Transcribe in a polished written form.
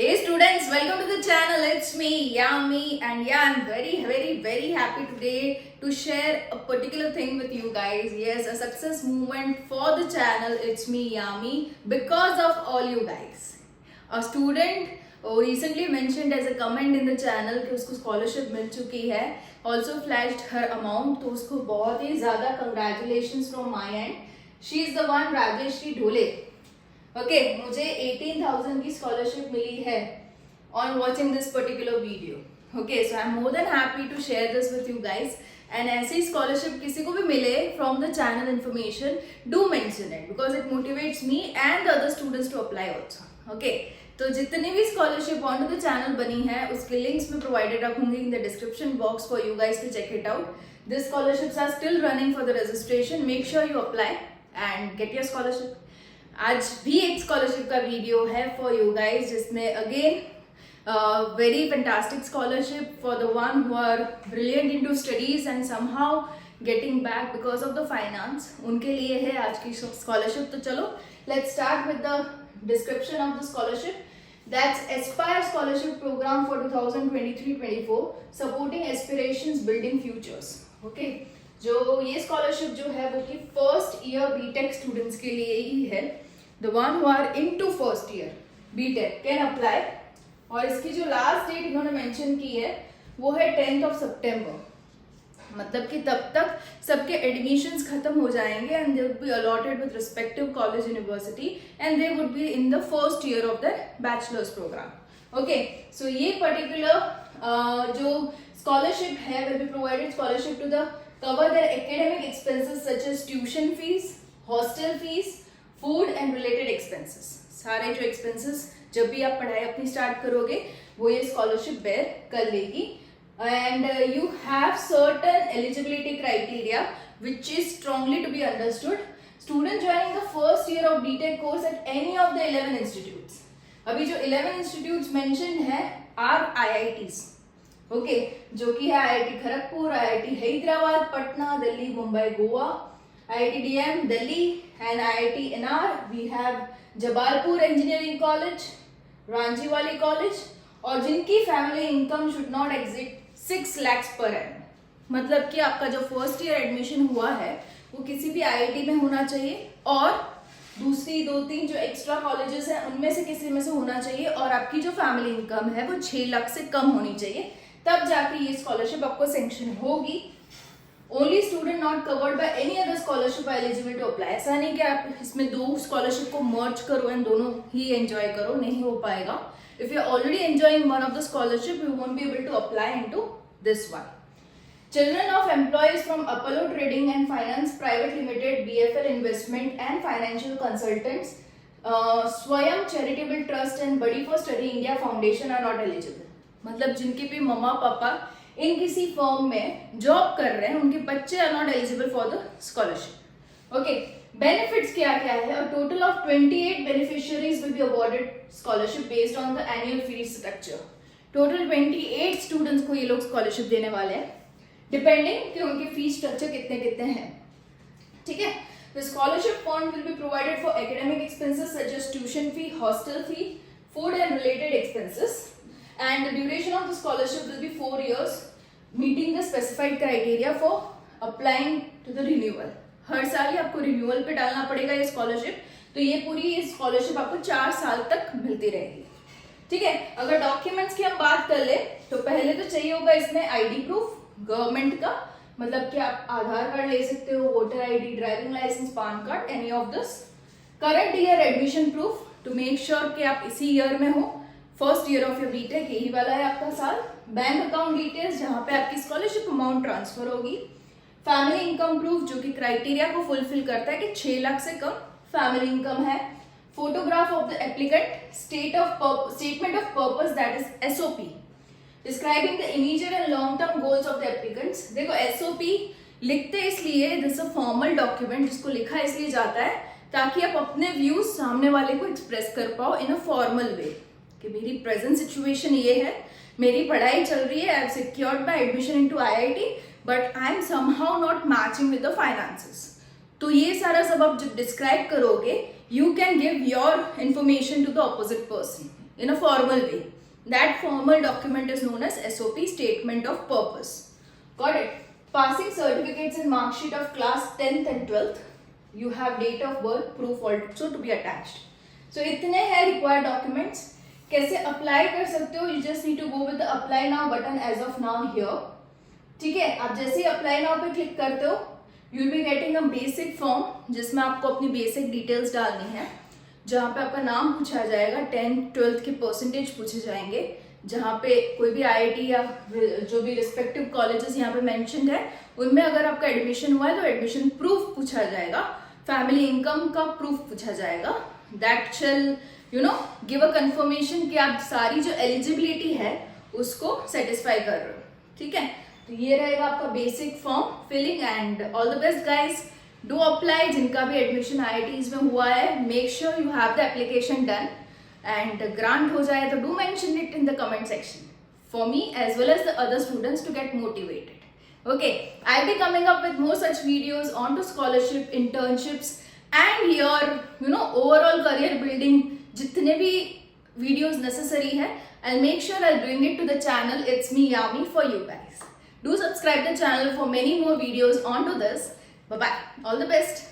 Hey students, welcome to the channel. It's me, Yami, and yeah, I'm very happy today to share a particular thing with you guys. Yes, a success movement for the channel. It's me, Yami, because of all you guys. A student recently mentioned as a comment in the channel कि उसको scholarship मिल चुकी है. Also flashed her amount, तो उसको बहुत ही ज़्यादा congratulations from my end. She is the one, Rajeshri Dhole. Okay मुझे 18,000 की स्कॉलरशिप मिली है on watching this particular video. Okay so I am more than happy to share this with you guys. And ऐसी scholarship किसी को भी मिले from the channel information, do mention it because it motivates me and the other students to apply also. Okay तो जितनी भी scholarship on to the channel बनी है उसके लिंक्स में प्रोवाइडेड रखूंगी इन the description box for you guys to check it out. This scholarships are still running for the registration. Make sure you apply and get your scholarship. आज भी एक scholarship का video है फॉर यू गाइज जिसमें again very fantastic scholarship for the one who are brilliant into studies and somehow getting back because of the finance. उनके लिए है आज की स्कॉलरशिप. तो चलो let's start with the description of the scholarship. That's Aspire scholarship programme for 2023-24 supporting aspirations building futures. Okay जो ये स्कॉलरशिप जो है वो कि फर्स्ट ईयर बीटेक स्टूडेंट्स के लिए ही है. The one who are into first year BTech can apply. और इसकी जो लास्ट डेट इन्होंने मेंशन की है वो है 10th September. मतलब कि तब तक सबके एडमिशंस खत्म हो जाएंगे and they would be allotted with respective college university and they would be in the first year of the bachelor's programme. Okay so ये पर्टिकुलर जो स्कॉलरशिप है will be provided scholarship to the cover their academic expenses such as tuition fees, hostel fees, food and related expenses. सारे जो expenses जब भी आप पढ़ाई अपनी स्टार्ट करोगे वो ये स्कॉलरशिप बेयर कर लेगी. And you have certain eligibility criteria which is strongly to be understood. Student joining the first year of BTech course at any of the 11 institutes. अभी जो 11 institutes mentioned है are IITs. ओके जो कि है IIT Kharagpur, IIT Hyderabad, Patna, Delhi, Mumbai, Goa, IIT DM Delhi and IIT NR. We have Jabalpur engineering college, Ranchi वाली college और जिनकी family income should not exceed 6 lakhs per annum. मतलब कि आपका जो फर्स्ट ईयर एडमिशन हुआ है वो किसी भी IIT में होना चाहिए और दूसरी 2-3 जो एक्स्ट्रा कॉलेजेस हैं उनमें से किसी में से होना चाहिए और आपकी जो फैमिली इनकम है वो 6 लाख से कम होनी चाहिए. तब जाके ये स्कॉलरशिप आपको सैंक्शन होगी. Only student not covered by any other scholarship are eligible to apply. ऐसा नहीं कि आप इसमें दो स्कॉलरशिप को मर्ज करो एंड दोनों ही एंजॉय करो, नहीं हो पाएगा. If you are already enjoying one of the scholarship you won't be able to apply into this one. Children of employees from Apollo Trading and Finance Private Limited, BFL Investment and Financial Consultants, Swayam Charitable Trust and Buddy for Study India Foundation are not eligible. मतलब जिनके भी मम्मा पापा इन किसी firm में job कर रहे हैं उनके बच्चे are not eligible for the scholarship. Okay benefits क्या क्या है. A total of 28 beneficiaries will be awarded scholarship based on the annual fees structure. Total 28 students को ये लोग स्कॉलरशिप देने वाले हैं डिपेंडिंग कि उनके फीस स्ट्रक्चर कितने कितने हैं. ठीक है. The scholarship fund will be provided for academic expenses such as tuition fee, hostel fee, food and related expenses. And the duration of the scholarship will be 4 years, meeting the specified criteria for applying to the renewal. हर साल ही आपको renewal पे डालना पड़ेगा ये scholarship. तो ये पूरी scholarship आपको 4 साल तक मिलती रहेगी. ठीक है. अगर डॉक्यूमेंट्स की हम बात कर ले तो पहले तो चाहिए होगा इसमें आईडी प्रूफ गवर्नमेंट का. मतलब कि आप आधार कार्ड ले सकते हो, voter ID, driving licence, PAN card, any of this. Current year admission proof to make sure कि आप इसी ईयर में हो. First year of your BTech यही वाला है आपका साल. बैंक अकाउंट डिटेल्स जहां पे आपकी स्कॉलरशिप अमाउंट ट्रांसफर होगी. फैमिली इनकम प्रूफ जो कि क्राइटेरिया को फुलफिल करता है कि 6 लाख से कम फैमिली इनकम है. Photograph of the applicant, statement of purpose that is SOP describing the immediate and long term goals of the applicants. देखो SOP लिखते इसलिए दिस अ फॉर्मल डॉक्यूमेंट जिसको लिखा इसलिए जाता है ताकि आप अपने व्यूज सामने वाले को एक्सप्रेस कर पाओ इन अ फॉर्मल वे कि मेरी प्रेजेंट सिचुएशन ये है, मेरी पढ़ाई चल रही है, I have secured my admission into IIT but I am somehow not matching with the finances. तो ये सारा सब आप जब डिस्क्राइब करोगे you can give your information to the opposite person. in a formal way. That formal document is known as SOP, Statement of Purpose. Got it? Passing certificates and mark sheet of class 10th and 12th. You have date of birth proof also to be attached. So इतने हैं required documents. कैसे apply कर सकते हो? You just need to go with the apply now button as of now here. ठीक है, आप जैसे ही अप्लाई नाउ पे क्लिक करते हो you will be getting a basic form जिसमें आपको अपनी बेसिक डिटेल्स डालनी है, जहाँ पे आपका नाम पूछा जाएगा, 10th 12th के परसेंटेज पूछे जाएंगे, जहाँ पे कोई भी IIT या जो भी रिस्पेक्टिव कॉलेजेस यहाँ पे मेंशन्ड है उनमें अगर आपका एडमिशन हुआ है तो एडमिशन प्रूफ पूछा जाएगा, फैमिली इनकम का प्रूफ पूछा जाएगा. That shall give a confirmation कि आप सारी जो एलिजिबिलिटी है उसको सेटिस्फाई कर रहे हो. ठीक है, तो ये रहेगा आपका basic form filling. And all the best guys, do apply. जिनका भी एडमिशन IITs में हुआ है, make sure you have the application done and grant हो जाए तो do mention it in the comment section for me as well as the other students to get motivated. Okay, I'll be coming up with more such videos on to scholarship, internships and your overall career building. जितने भी videos necessary है, I'll make sure I'll bring it to the channel. It's me Yami for you guys. Do subscribe the channel for many more videos onto this. Bye bye. All the best.